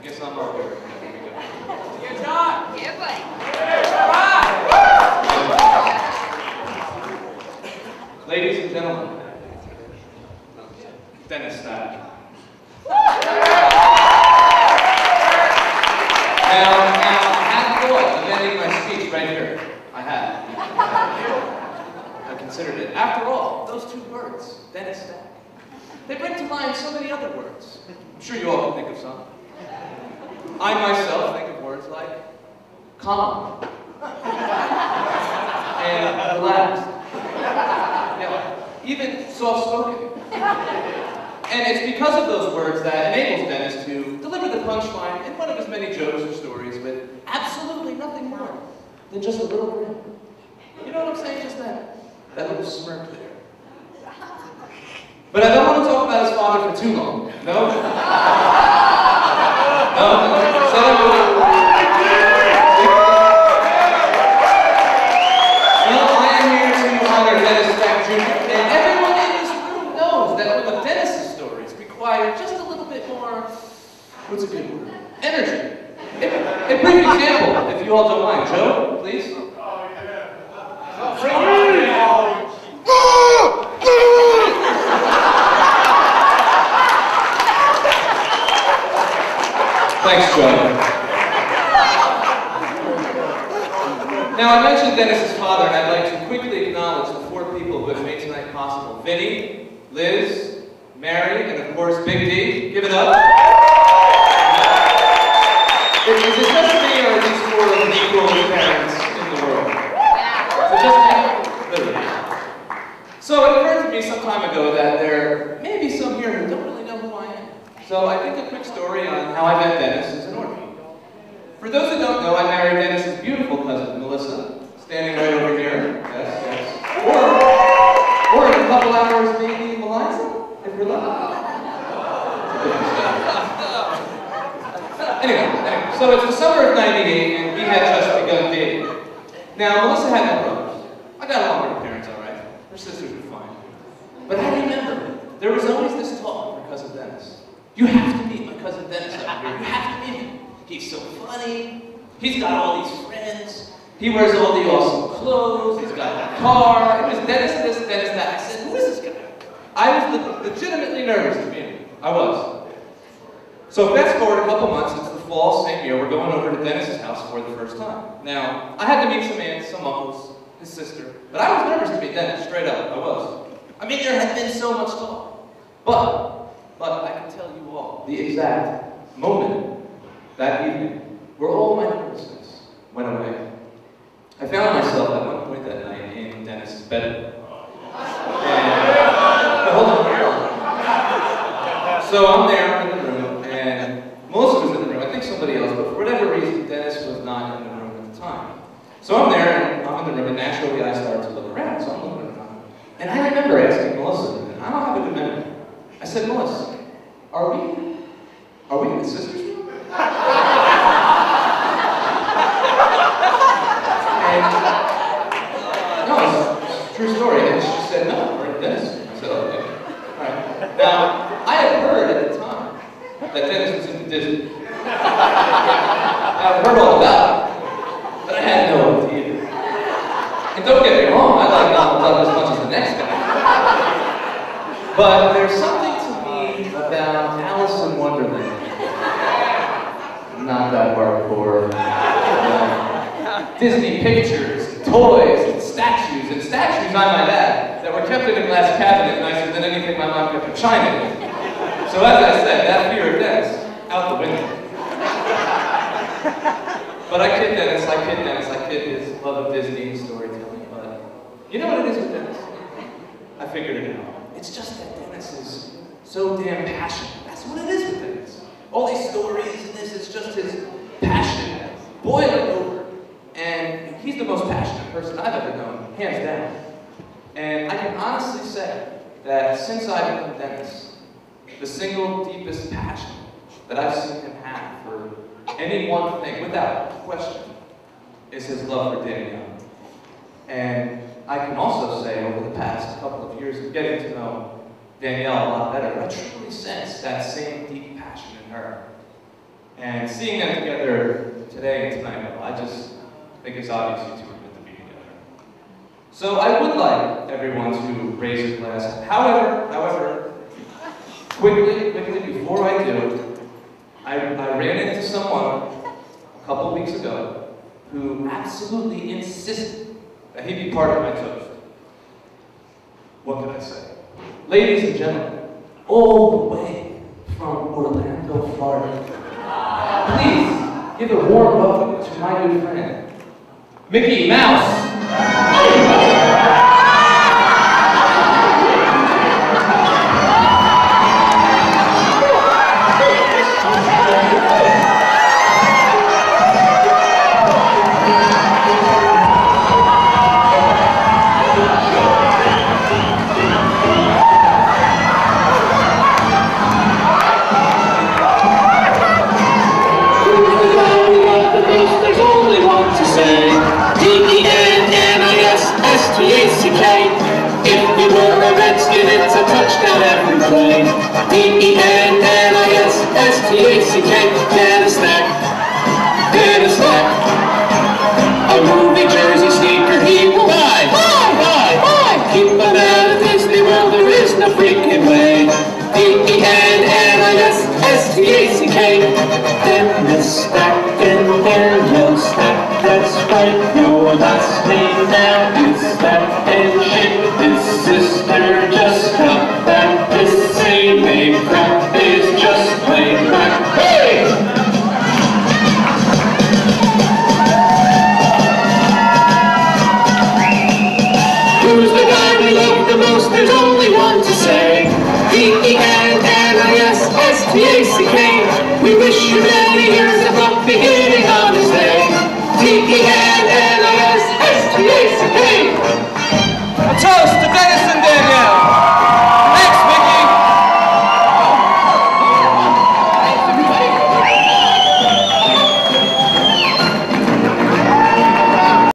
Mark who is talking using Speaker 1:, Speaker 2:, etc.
Speaker 1: guess I'm up here.
Speaker 2: Good job.
Speaker 3: Yeah, buddy.
Speaker 1: Ladies and gentlemen, Dennis style. Now, I had thought of ending my speech right here. I had. I considered it. After all, those two words, Dennis style, they bring to mind so many other words. I'm sure you all can think of some. I myself think of words like calm and relaxed. Even soft-spoken. And it's because of those words that enables Dennis to deliver the punchline in one of his many jokes or stories with absolutely nothing more than just a little grin. You know what I'm saying? Just that little smirk there. But I don't want to talk about his father for too long. No? No? Said I would. Well, I am here to honor Dennis Jr. And everyone in this room knows that one of Dennis's stories require just a little bit more, what's a good word? Energy. A brief example, if you all don't mind. Joe, please. Thanks, Joe. Now, I mentioned Dennis's father, and I'd like to quickly acknowledge the 4 people who have made tonight possible. Vinny, Liz, Mary, and of course, Big D. Give it up. Is it just me, or are these 4 of the equal parents in the world? Is it just me? Really? So it occurred to me some time ago that there may be some here who don't really know who I am. So I think a quick story on how I met Dennis is in order. For those who don't know, I married Dennis's beautiful cousin, Melissa, standing right over here. Yes, yes. Or in a couple hours, maybe Eliza, if we're lucky. Anyway, so it's the summer of '98, and we had just begun dating. Now, Melissa had no brothers. I got along with her parents all right. Her sisters were fine. But I remember, there was always this talk of her cousin Dennis. You have to meet my cousin Dennis out here. You have to meet him. He's so funny. He's got all these friends. He wears all the awesome clothes. He's got a car. It was Dennis this, Dennis that. I said, who is this guy? I was legitimately nervous to meet him. I was. So fast forward a couple months, it's the fall, same year, we're going over to Dennis's house for the first time. Now, I had to meet some aunts, some uncles, his sister, but I was nervous to meet Dennis, straight up, I was. I mean, there had been so much talk. But I can tell you all the exact moment that evening where all my nervousness went away. I found myself at one point that night in Dennis's bedroom. Hold on. So I'm there in the room, and Melissa was in the room. I think somebody else, but for whatever reason, Dennis was not in the room at the time. So I'm there, and I'm in the room, and naturally I started to look around. So I'm looking around, and I remember asking Melissa, and I don't have a good memory. I said, Melissa, are we in the sisters' room? And, no, it's a true story. And she said, no, we're in Dennis. I said, okay. All right. Now, I had heard at the time that Dennis was into Disney. I've heard all about it, but I had no idea. And don't get me wrong, I like Donald Duck as much as the next guy. But there's something to me about Alice in Wonderland. Not that hardcore. Disney pictures, toys, and statues I might add, that were kept in a glass cabinet nicer than anything my mom kept in China. So as I said, that fear of Dennis, out the window. But I kid Dennis, I kid his love of Disney and storytelling, but you know what it is with Dennis? I figured it out. It's just that Dennis is so damn passionate. That's what it is with Dennis. All these stories and this, it's just his passion boiling over. And he's the most passionate person I've ever known, hands down. And I can honestly say that since I've known Dennis, the single deepest passion that I've seen him have for any one thing, without question, is his love for Danielle. And I can also say over the past couple of years of getting to know Danielle a lot better, I truly sense that same deep passion in her. And seeing them together today and tonight, well, I just think it's obvious you two are meant to be together. So I would like everyone to raise a glass. However, quickly, before I do, I ran into someone a couple weeks ago who absolutely insisted that he be part of my toast. What can I say? Ladies and gentlemen, all the way from Orlando, Florida, please give a warm welcome to my good friend, Mickey Mouse.
Speaker 3: It's a touchdown every play. D-E-N-N-I-S-S-T-A-C-K. Get a snack, get a snack. A movie jersey sneaker he will buy. Keep him out of Disney World, there is no freaking way. D-E-N-N-I-S-S-T-A-C-K. Then the stack and then you'll stack. That's right, your last name now is Stack and Shit. His sister just got back. This same name crap is just plain crack. Hey! Who's the guy we love the most? There's only one to say. D-E-N-N-I-S-S-T-A-C-K. We wish you many years of luck beginning on this day. D-E-N-N-I-S-S-T-A-C-K.
Speaker 1: A toast to Dennis